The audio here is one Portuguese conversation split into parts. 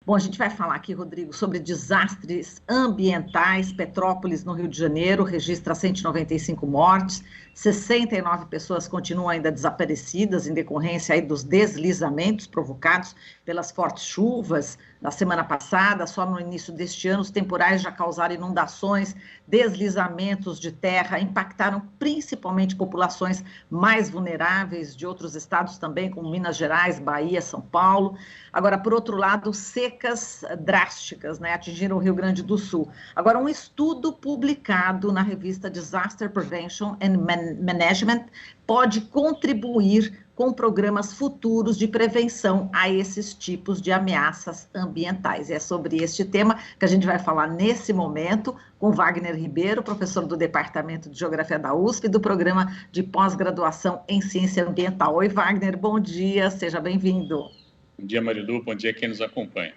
Bom, a gente vai falar aqui, Rodrigo, sobre desastres ambientais. Petrópolis, no Rio de Janeiro, registra 195 mortes, 69 pessoas continuam ainda desaparecidas em decorrência aí dos deslizamentos provocados pelas fortes chuvas da semana passada. Só no início deste ano, os temporais já causaram inundações, deslizamentos de terra, impactaram principalmente populações mais vulneráveis de outros estados também, como Minas Gerais, Bahia, São Paulo. Agora, por outro lado, secas drásticas, né, atingiram o Rio Grande do Sul. Agora, um estudo publicado na revista Disaster Prevention and Management pode contribuir com programas futuros de prevenção a esses tipos de ameaças ambientais. E é sobre este tema que a gente vai falar nesse momento com Wagner Ribeiro, professor do Departamento de Geografia da USP e do Programa de Pós-Graduação em Ciência Ambiental. Oi, Wagner, bom dia, seja bem-vindo. Bom dia, Marilu, bom dia quem nos acompanha.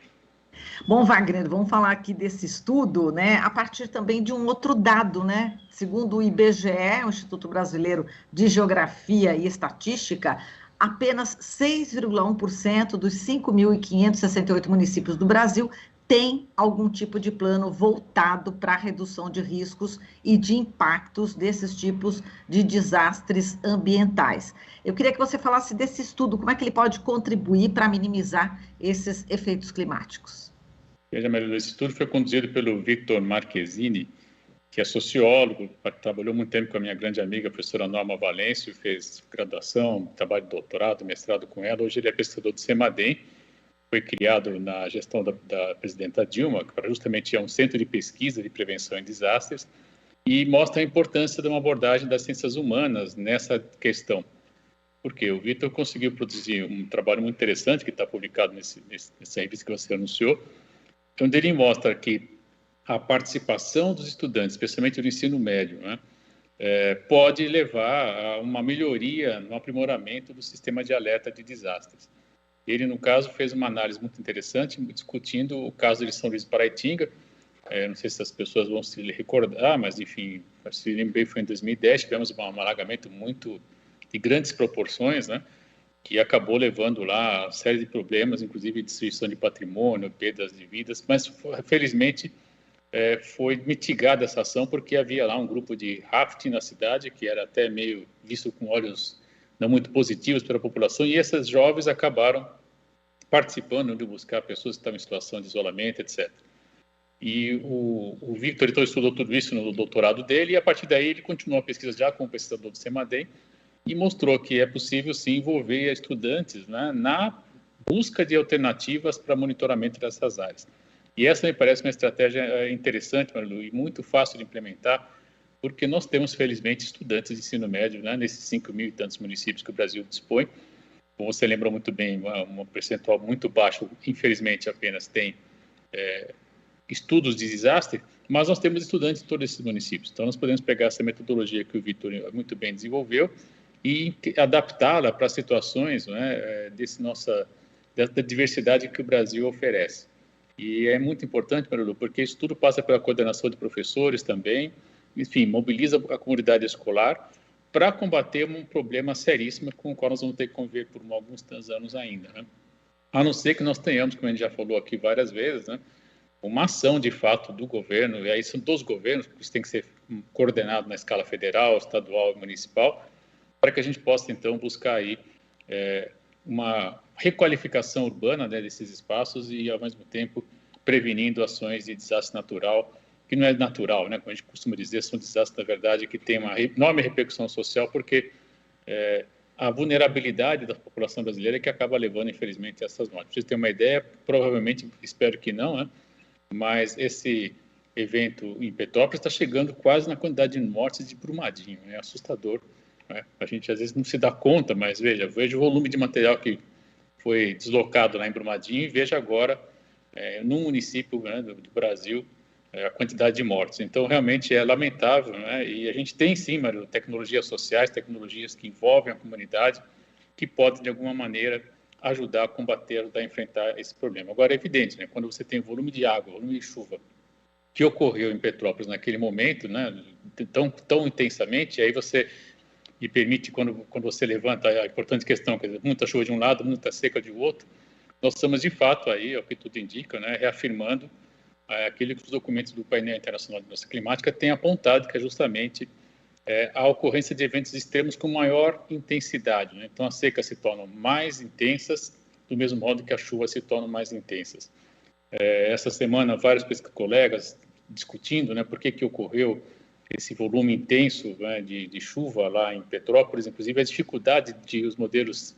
Bom, Wagner, vamos falar aqui desse estudo, né, a partir também de um outro dado, né? Segundo o IBGE, o Instituto Brasileiro de Geografia e Estatística, apenas 6,1% dos 5.568 municípios do Brasil tem algum tipo de plano voltado para a redução de riscos e de impactos desses tipos de desastres ambientais. Eu queria que você falasse desse estudo, como é que ele pode contribuir para minimizar esses efeitos climáticos. Veja, Maria, esse estudo foi conduzido pelo Victor Marquezini, que é sociólogo, trabalhou muito tempo com a minha grande amiga, a professora Norma Valêncio, fez graduação, trabalho de doutorado, mestrado com ela. Hoje ele é pesquisador do CEMADEM, foi criado na gestão da presidenta Dilma, que justamente é um centro de pesquisa de prevenção em desastres, e mostra a importância de uma abordagem das ciências humanas nessa questão. Porque o Victor conseguiu produzir um trabalho muito interessante, que está publicado nessa revista que você anunciou, onde ele mostra que a participação dos estudantes, especialmente do ensino médio, né, pode levar a uma melhoria no aprimoramento do sistema de alerta de desastres. Ele, no caso, fez uma análise muito interessante, discutindo o caso de São Luís do Paraitinga. Não sei se as pessoas vão se recordar, mas, enfim, se lembro bem, foi em 2010, tivemos um alagamento muito de grandes proporções, né, que acabou levando lá a série de problemas, inclusive destruição de patrimônio, perdas de vidas, mas, felizmente, foi mitigada essa ação, porque havia lá um grupo de rafting na cidade, que era até meio visto com olhos não muito positivos pela população, e esses jovens acabaram participando de buscar pessoas que estavam em situação de isolamento, etc. E o Victor, então, estudou tudo isso no doutorado dele, e a partir daí ele continuou a pesquisa já como pesquisador do CEMADEM, e mostrou que é possível, sim, envolver estudantes, né, na busca de alternativas para monitoramento dessas áreas. E essa me parece uma estratégia interessante, Marilu, e muito fácil de implementar, porque nós temos, felizmente, estudantes de ensino médio, né, nesses 5.000 e tantos municípios que o Brasil dispõe. Como você lembrou muito bem, um percentual muito baixo, infelizmente, apenas tem estudos de desastre, mas nós temos estudantes em todos esses municípios. Então, nós podemos pegar essa metodologia que o Victor muito bem desenvolveu e adaptá-la para situações, né, da diversidade que o Brasil oferece. E é muito importante, Marilu, porque isso tudo passa pela coordenação de professores também, enfim, mobiliza a comunidade escolar para combater um problema seríssimo com o qual nós vamos ter que conviver por alguns anos ainda, né? A não ser que nós tenhamos, como a gente já falou aqui várias vezes, né, uma ação de fato do governo, e aí são dos governos, porque isso tem que ser coordenado na escala federal, estadual e municipal, para que a gente possa, então, buscar aí uma requalificação urbana, né, desses espaços e, ao mesmo tempo, prevenindo ações de desastre natural, que não é natural, né, como a gente costuma dizer, são desastres, na verdade, que têm uma enorme repercussão social, porque a vulnerabilidade da população brasileira é que acaba levando, infelizmente, a essas mortes. Para vocês terem uma ideia, provavelmente, espero que não, né, mas esse evento em Petrópolis está chegando quase na quantidade de mortes de Brumadinho, é assustador. A gente às vezes não se dá conta, mas veja o volume de material que foi deslocado lá em Brumadinho e veja agora, num município, né, do Brasil, a quantidade de mortes. Então, realmente é lamentável, né? E a gente tem, sim, Mário, tecnologias sociais, tecnologias que envolvem a comunidade, que podem, de alguma maneira, ajudar a combater, ajudar a enfrentar esse problema. Agora, é evidente, né, quando você tem volume de água, volume de chuva, que ocorreu em Petrópolis naquele momento, né, tão intensamente, aí você me permite, quando você levanta a importante questão, quer dizer, muita chuva de um lado, muita seca de outro, nós estamos, de fato, aí, o que tudo indica, né, reafirmando aquilo que os documentos do Painel Internacional de Mudança Climática têm apontado, que é justamente a ocorrência de eventos extremos com maior intensidade, né? Então, as secas se tornam mais intensas, do mesmo modo que as chuvas se tornam mais intensas. Essa semana, vários colegas discutindo, né, por que ocorreu esse volume intenso, né, de chuva lá em Petrópolis, inclusive a dificuldade de os modelos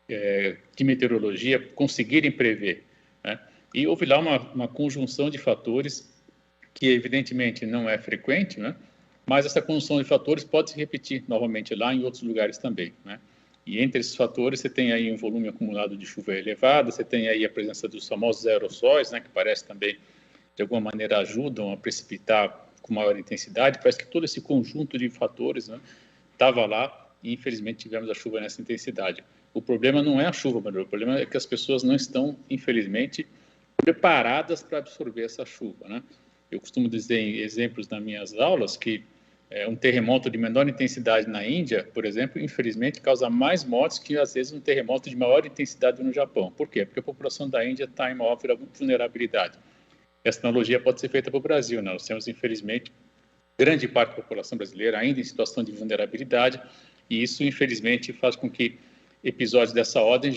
de meteorologia conseguirem prever, né? E houve lá uma conjunção de fatores que, evidentemente, não é frequente, né? Mas essa conjunção de fatores pode se repetir novamente lá em outros lugares também, né? E entre esses fatores, você tem aí um volume acumulado de chuva elevado, você tem aí a presença dos famosos aerossóis, né, que parece também, de alguma maneira, ajudam a precipitar com maior intensidade. Parece que todo esse conjunto de fatores, né, estava lá e, infelizmente, tivemos a chuva nessa intensidade. O problema não é a chuva, o problema é que as pessoas não estão, infelizmente, preparadas para absorver essa chuva, né? Eu costumo dizer em exemplos nas minhas aulas que um terremoto de menor intensidade na Índia, por exemplo, infelizmente causa mais mortes que, às vezes, um terremoto de maior intensidade no Japão. Por quê? Porque a população da Índia está em maior vulnerabilidade. Essa analogia pode ser feita para o Brasil, né? Nós temos, infelizmente, grande parte da população brasileira ainda em situação de vulnerabilidade, e isso, infelizmente, faz com que episódios dessa ordem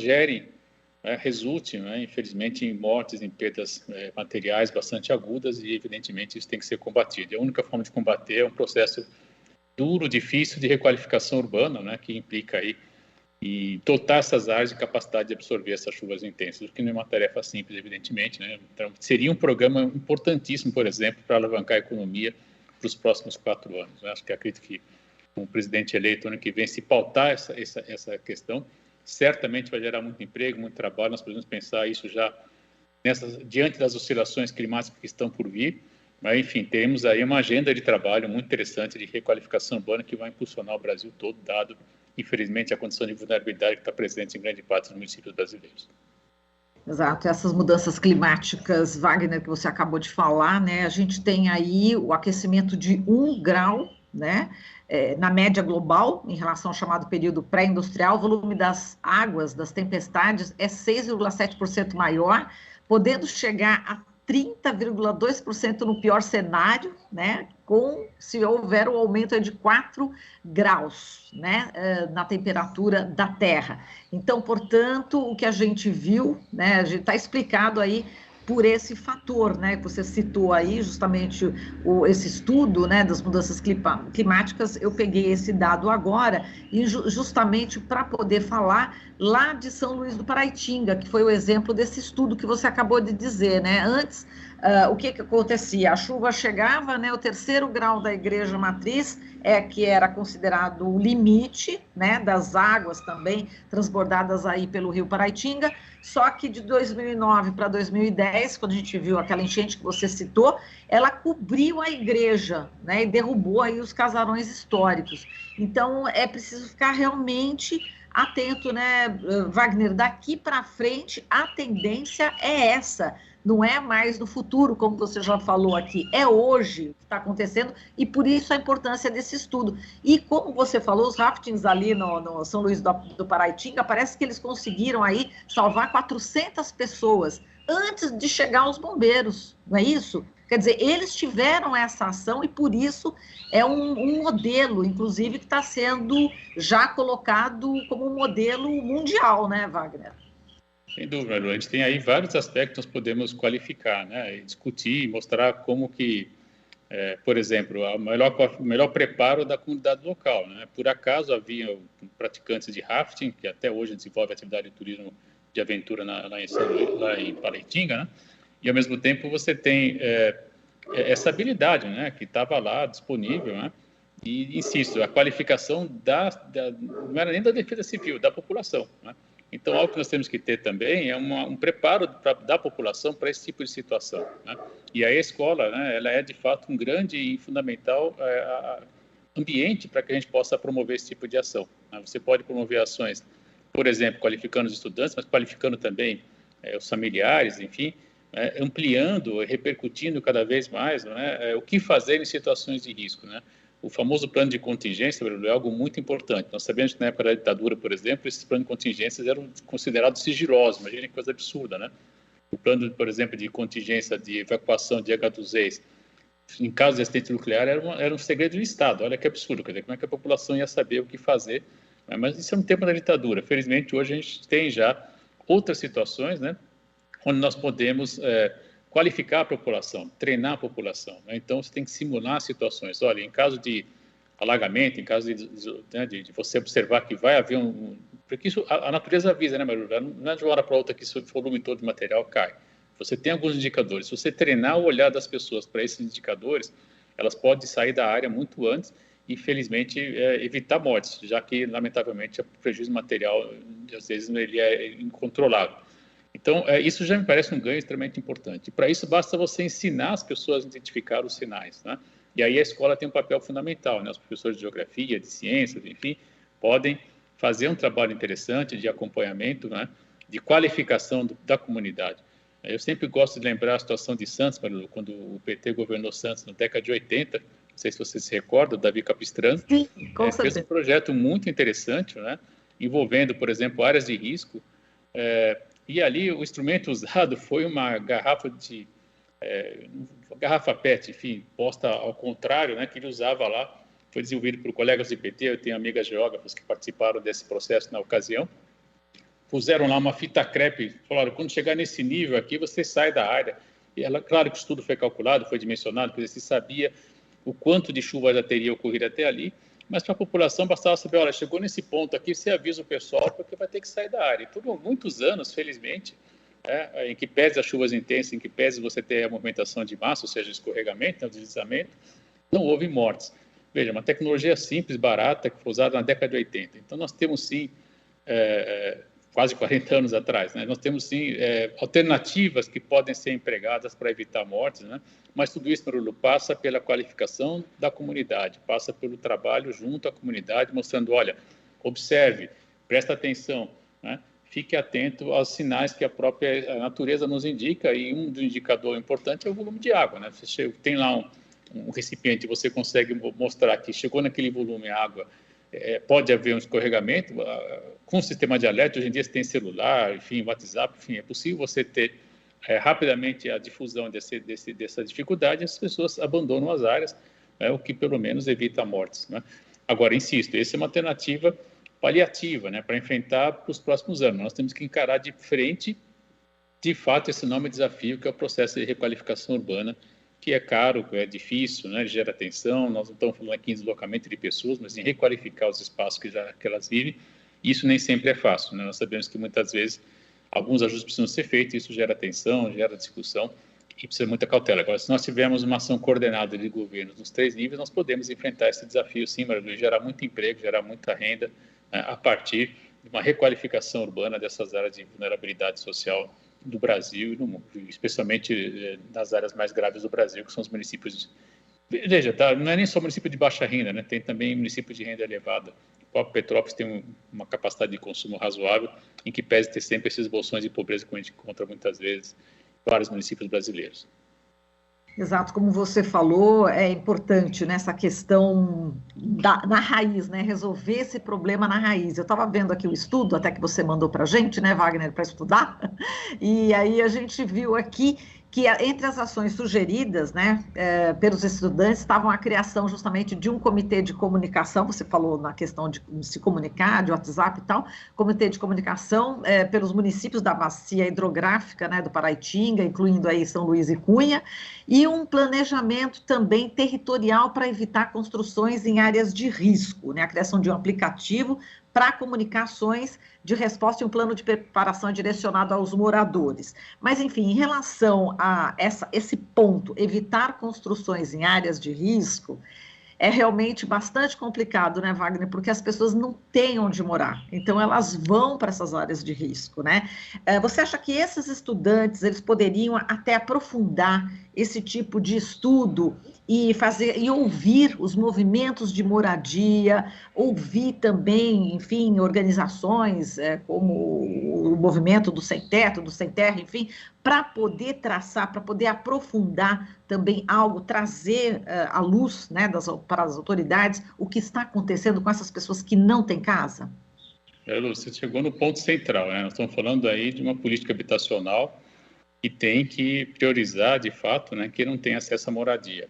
resulte, né, infelizmente, em mortes, em perdas materiais bastante agudas, e, evidentemente, isso tem que ser combatido. E a única forma de combater é um processo duro, difícil de requalificação urbana, né, que implica aí e dotar essas áreas de capacidade de absorver essas chuvas intensas, o que não é uma tarefa simples, evidentemente, né? Então, seria um programa importantíssimo, por exemplo, para alavancar a economia para os próximos 4 anos, né? Acho que acredito que um presidente eleito ano que vem, se pautar essa questão, certamente vai gerar muito emprego, muito trabalho. Nós podemos pensar isso já diante das oscilações climáticas que estão por vir, mas, enfim, temos aí uma agenda de trabalho muito interessante de requalificação urbana que vai impulsionar o Brasil todo, dado, infelizmente, a condição de vulnerabilidade que está presente em grande parte dos municípios brasileiros. Exato, essas mudanças climáticas, Wagner, que você acabou de falar, né? A gente tem aí o aquecimento de 1 grau, né? Na média global, em relação ao chamado período pré-industrial, o volume das águas, das tempestades, é 6,7% maior, podendo chegar a 30,2% no pior cenário, né? Se houver um aumento de 4 graus, né, na temperatura da Terra. Então, portanto, o que a gente viu, né, está explicado aí por esse fator, né, que você citou aí, justamente esse estudo, né, das mudanças climáticas. Eu peguei esse dado agora, e justamente para poder falar lá de São Luís do Paraitinga, que foi o exemplo desse estudo que você acabou de dizer, né? Antes, o que acontecia? A chuva chegava, né, o 3º grau da igreja matriz, que era considerado o limite, né, das águas também transbordadas aí pelo rio Paraitinga, só que de 2009 para 2010, quando a gente viu aquela enchente que você citou, ela cobriu a igreja, né, e derrubou aí os casarões históricos. Então, é preciso ficar realmente atento, né, Wagner? Daqui para frente, a tendência é essa. Não é mais no futuro, como você já falou aqui, é hoje que está acontecendo, e por isso a importância desse estudo. E como você falou, os raftings ali no São Luís do Paraitinga, parece que eles conseguiram aí salvar 400 pessoas antes de chegar os bombeiros, não é isso? Quer dizer, eles tiveram essa ação e por isso é um modelo, inclusive, que está sendo já colocado como um modelo mundial, né, Wagner? Sem dúvida, Lu. A gente tem aí vários aspectos que nós podemos qualificar, né, e discutir, mostrar como que, por exemplo, o melhor preparo da comunidade local, né? Por acaso havia praticantes de rafting, que até hoje desenvolve atividade de turismo de aventura lá em Paraitinga, né? E, ao mesmo tempo, você tem essa habilidade, né, que estava lá disponível, né? E, insisto, a qualificação não era nem da defesa civil, da população, né? Então, algo que nós temos que ter também é um preparo da população para esse tipo de situação, né? E a escola, né, ela é, de fato, um grande e fundamental ambiente para que a gente possa promover esse tipo de ação, né? Você pode promover ações, por exemplo, qualificando os estudantes, mas qualificando também os familiares, enfim, ampliando, repercutindo cada vez mais, né, o que fazer em situações de risco, né? O famoso plano de contingência é algo muito importante. Nós sabemos que na época da ditadura, por exemplo, esses planos de contingências eram considerados sigilosos. Imagina que coisa absurda, né? O plano, por exemplo, de contingência de evacuação de H2E's, em caso de acidente nuclear, era um segredo do Estado. Olha que absurdo, quer dizer, como é que a população ia saber o que fazer? Mas isso é um tempo da ditadura. Felizmente, hoje a gente tem já outras situações, né, onde nós podemos qualificar a população, treinar a população, né? Então, você tem que simular situações. Olha, em caso de alagamento, em caso de você observar que vai haver porque isso, a natureza avisa, né, Maru? Não é de uma hora para outra que o volume todo de material cai. Você tem alguns indicadores. Se você treinar o olhar das pessoas para esses indicadores, elas podem sair da área muito antes e, felizmente, evitar mortes, já que, lamentavelmente, o prejuízo material, às vezes, ele é incontrolável. Então, isso já me parece um ganho extremamente importante. E, para isso, basta você ensinar as pessoas a identificar os sinais, né? E aí a escola tem um papel fundamental, né? Os professores de geografia, de ciências, enfim, podem fazer um trabalho interessante de acompanhamento, né? De qualificação da comunidade. Eu sempre gosto de lembrar a situação de Santos, quando o PT governou Santos na década de 80, não sei se você se recorda, o Davi Capistrano. Sim, com certeza. Fez um projeto muito interessante, né? Envolvendo, por exemplo, áreas de risco, e ali o instrumento usado foi uma garrafa garrafa PET, enfim, posta ao contrário, né, que ele usava lá. Foi desenvolvido por colegas do IPT, eu tenho amigas geógrafas que participaram desse processo na ocasião. Puseram lá uma fita crepe, falaram, quando chegar nesse nível aqui, você sai da área. E claro que o estudo foi calculado, foi dimensionado, porque se sabia o quanto de chuva já teria ocorrido até ali, mas para a população bastava saber, olha, chegou nesse ponto aqui, você avisa o pessoal, porque vai ter que sair da área. E por muitos anos, felizmente, em que pese as chuvas intensas, em que pese você ter a movimentação de massa, ou seja, escorregamento, deslizamento, não houve mortes. Veja, uma tecnologia simples, barata, que foi usada na década de 80. Então, nós temos, sim, quase 40 anos atrás, né? Nós temos, sim, alternativas que podem ser empregadas para evitar mortes, né? Mas tudo isso, Marulu, passa pela qualificação da comunidade, passa pelo trabalho junto à comunidade, mostrando, olha, observe, presta atenção, né? Fique atento aos sinais que a própria natureza nos indica, e um dos indicadores importantes é o volume de água, né? Você tem lá um recipiente, você consegue mostrar que chegou naquele volume de água, pode haver um escorregamento. Com o sistema de alerta, hoje em dia você tem celular, enfim, WhatsApp, enfim, é possível você ter rapidamente a difusão dessa dificuldade, e as pessoas abandonam as áreas, o que pelo menos evita mortes, né? Agora, insisto, essa é uma alternativa paliativa, né, para enfrentar para os próximos anos. Nós temos que encarar de frente, de fato, esse enorme desafio que é o processo de requalificação urbana, que é caro, é difícil, né, gera tensão. Nós não estamos falando aqui em deslocamento de pessoas, mas em requalificar os espaços que elas vivem. Isso nem sempre é fácil, né? Nós sabemos que muitas vezes alguns ajustes precisam ser feitos, isso gera tensão, gera discussão e precisa de muita cautela. Agora, se nós tivermos uma ação coordenada de governos nos 3 níveis, nós podemos enfrentar esse desafio, sim, Maria, gerar muito emprego, gerar muita renda, né, a partir de uma requalificação urbana dessas áreas de vulnerabilidade social do Brasil e do mundo, especialmente nas áreas mais graves do Brasil, que são os municípios. Veja, tá, não é nem só município de baixa renda, né? Tem também município de renda elevada. O próprio Petrópolis tem uma capacidade de consumo razoável, em que pese ter sempre esses bolsões de pobreza que a gente encontra muitas vezes em vários municípios brasileiros. Exato, como você falou, é importante nessa questão na raiz, né? Resolver esse problema na raiz. Eu estava vendo aqui o estudo, até que você mandou para a gente, né, Wagner, para estudar, e aí a gente viu aqui que entre as ações sugeridas, né, pelos estudantes, estavam a criação justamente de um comitê de comunicação. Você falou na questão de se comunicar, de WhatsApp e tal, comitê de comunicação pelos municípios da bacia hidrográfica, né, do Paraitinga, incluindo aí São Luís e Cunha, e um planejamento também territorial para evitar construções em áreas de risco, né, a criação de um aplicativo para comunicações de resposta e um plano de preparação direcionado aos moradores. Mas, enfim, em relação a esse ponto, evitar construções em áreas de risco, é realmente bastante complicado, né, Wagner? Porque as pessoas não têm onde morar, então elas vão para essas áreas de risco, né? Você acha que esses estudantes, eles poderiam até aprofundar esse tipo de estudo e ouvir os movimentos de moradia, ouvir também, enfim, organizações como o movimento do Sem Teto, do Sem Terra, enfim, para poder traçar, para poder aprofundar também algo, trazer à luz, né, para as autoridades o que está acontecendo com essas pessoas que não têm casa? Lu, você chegou no ponto central, né? Nós estamos falando aí de uma política habitacional que tem que priorizar, de fato, né, quem não tem acesso à moradia.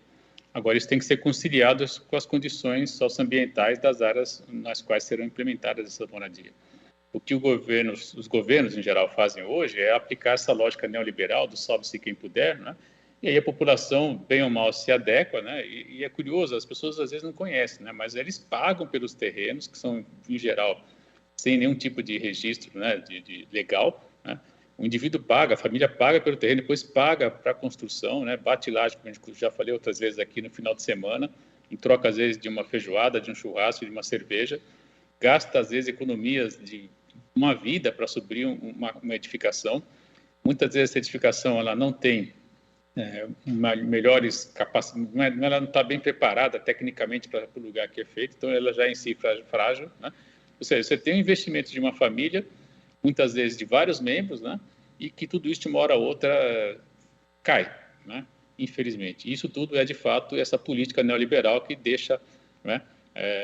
Agora, isso tem que ser conciliado com as condições socioambientais das áreas nas quais serão implementadas essa moradia. O que os governos em geral fazem hoje é aplicar essa lógica neoliberal do salve-se quem puder, né? E aí a população, bem ou mal, se adequa, né? E é curioso, as pessoas às vezes não conhecem, né? Mas eles pagam pelos terrenos, que são, em geral, sem nenhum tipo de registro, né, de legal, né? O indivíduo paga, a família paga pelo terreno, depois paga para a construção, né? Bate laje, como eu já falei outras vezes aqui no final de semana, em troca, às vezes, de uma feijoada, de um churrasco, de uma cerveja, gasta, às vezes, economias de uma vida para subir uma edificação. Muitas vezes essa edificação ela não tem melhores capacidades, ela não está bem preparada tecnicamente para o lugar que é feito, então ela já é em si frágil, né? Ou seja, você tem um investimento de uma família, muitas vezes de vários membros, né? E que tudo isso de uma hora a outra cai, né? Infelizmente. Isso tudo é, de fato, essa política neoliberal que deixa, né?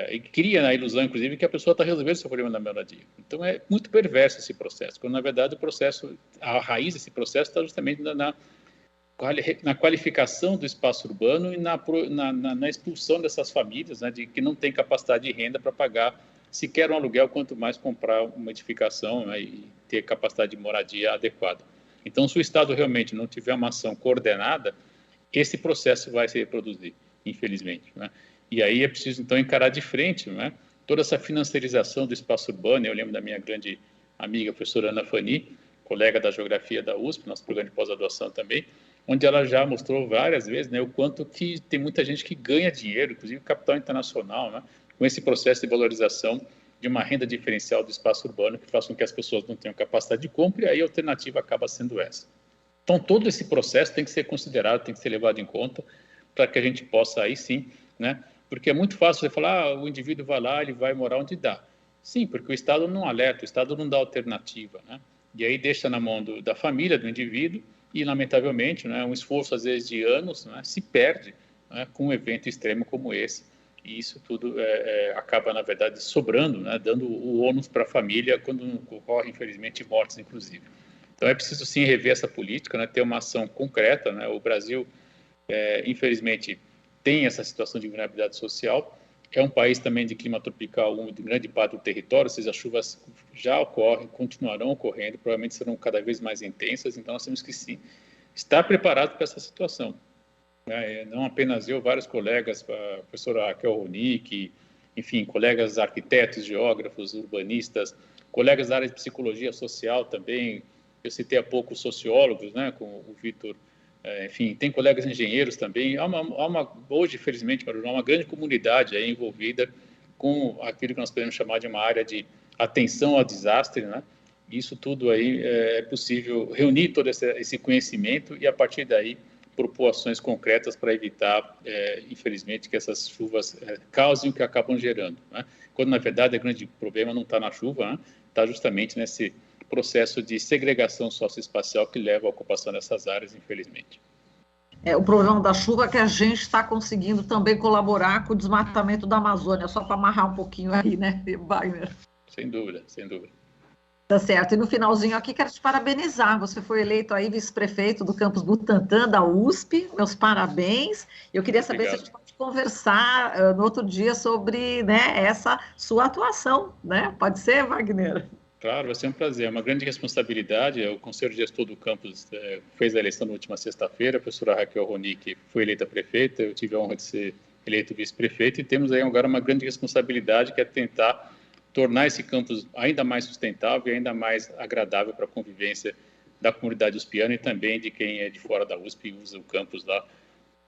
E cria a ilusão, inclusive, que a pessoa está resolvendo o seu problema da moradia. Então, é muito perverso esse processo, quando, na verdade, o processo, a raiz desse processo está justamente na qualificação do espaço urbano e na expulsão dessas famílias, né, de que não têm capacidade de renda para pagar sequer um aluguel, quanto mais comprar uma edificação, né, e ter capacidade de moradia adequada. Então, se o Estado realmente não tiver uma ação coordenada, esse processo vai se reproduzir, infelizmente, né? E aí é preciso, então, encarar de frente, né, toda essa financiarização do espaço urbano. Eu lembro da minha grande amiga, a professora Ana Fani, colega da Geografia da USP, nosso programa de pós-graduação também, onde ela já mostrou várias vezes, né, o quanto que tem muita gente que ganha dinheiro, inclusive capital internacional, né, com esse processo de valorização de uma renda diferencial do espaço urbano, que faz com que as pessoas não tenham capacidade de compra, e aí a alternativa acaba sendo essa. Então, todo esse processo tem que ser considerado, tem que ser levado em conta, para que a gente possa, aí sim, né, porque é muito fácil você falar, o indivíduo vai lá, ele vai morar onde dá. Sim, porque o Estado não alerta, o Estado não dá alternativa, né? E aí deixa na mão da família, do indivíduo, e, lamentavelmente, né, um esforço, às vezes, de anos, né, se perde, né, com um evento extremo como esse. E isso tudo acaba, na verdade, sobrando, né, dando o ônus para a família, quando ocorre, infelizmente, mortes, inclusive. Então, é preciso, sim, rever essa política, né, ter uma ação concreta, né? O Brasil, infelizmente, tem essa situação de vulnerabilidade social. É um país também de clima tropical, de grande parte do território, ou seja, as chuvas já ocorrem, continuarão ocorrendo, provavelmente serão cada vez mais intensas, então nós temos que, sim, estar preparados para essa situação. Não apenas eu, vários colegas, a professora Raquel Ronick, enfim, colegas arquitetos, geógrafos, urbanistas, colegas da área de psicologia social também, eu citei há pouco sociólogos, né, com o Vitor. Enfim, tem colegas engenheiros também. Hoje, felizmente, há uma grande comunidade aí envolvida com aquilo que nós podemos chamar de uma área de atenção ao desastre, né? Isso tudo aí é possível reunir todo esse conhecimento e, a partir daí, propor ações concretas para evitar, infelizmente, que essas chuvas causem o que acabam gerando, né? Quando, na verdade, o grande problema não está na chuva, né? Está justamente nesse processo de segregação socioespacial que leva à ocupação dessas áreas, infelizmente. O problema da chuva é que a gente está conseguindo também colaborar com o desmatamento da Amazônia, só para amarrar um pouquinho aí, né, Wagner? Sem dúvida, sem dúvida. Tá certo. E no finalzinho aqui, quero te parabenizar. Você foi eleito aí vice-prefeito do campus Butantã, da USP. Meus parabéns. Eu queria saber se a gente pode conversar no outro dia sobre, né, essa sua atuação, né? Pode ser, Wagner? Claro, vai ser um prazer, é uma grande responsabilidade. O Conselho Gestor do campus fez a eleição na última sexta-feira, a professora Raquel Ronick foi eleita prefeita, eu tive a honra de ser eleito vice-prefeito, e temos aí agora uma grande responsabilidade, que é tentar tornar esse campus ainda mais sustentável e ainda mais agradável para a convivência da comunidade uspiana e também de quem é de fora da USP e usa o campus lá,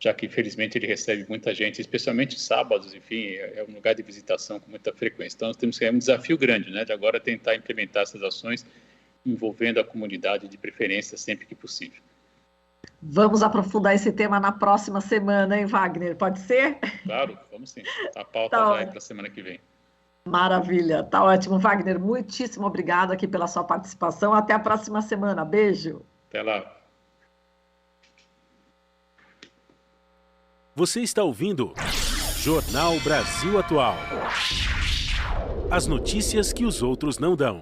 já que, infelizmente, ele recebe muita gente, especialmente sábados, enfim, é um lugar de visitação com muita frequência. Então, nós temos que, um desafio grande, né, de agora tentar implementar essas ações envolvendo a comunidade, de preferência, sempre que possível. Vamos aprofundar esse tema na próxima semana, hein, Wagner? Pode ser? Claro, vamos sim. A pauta já é para a semana que vem. Maravilha, tá ótimo. Wagner, muitíssimo obrigado aqui pela sua participação. Até a próxima semana. Beijo. Até lá. Você está ouvindo Jornal Brasil Atual. As notícias que os outros não dão.